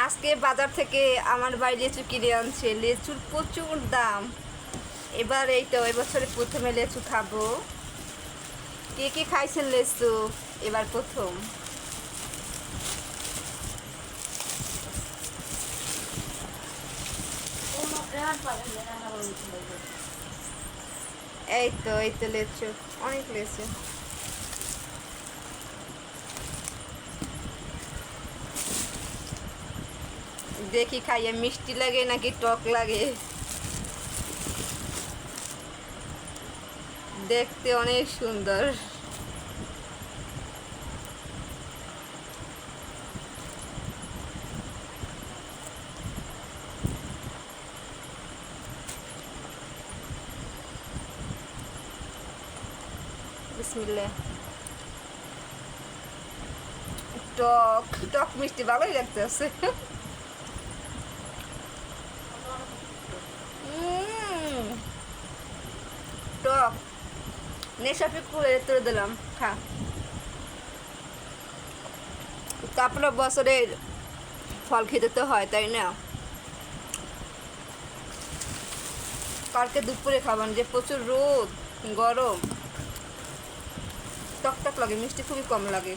আজকে বাজার থেকে আমার বাড়ি লিচু কিনে আনছে, লিচুর প্রচুর দাম। এবার এই তো এবছরে প্রথমে লিচু খাবো। কে কে খাইছেন লিচু এবার প্রথম? এই তো লিচু, অনেক লিচু। দেখি খাইয়ে মিষ্টি লাগে নাকি টক লাগে। দেখতে অনেক সুন্দর। বিসমিল্লাহ। টক টক মিষ্টি ভালোই লাগতেছে। টক নেশাপি করে তুলে দিলাম, খা। তারপরে বছরের ফল খেতে তো হয়, তাই না? কালকে দুপুরে খাবেন, যে প্রচুর রোদ, গরম, টক টক লাগে, মিষ্টি খুবই কম লাগে।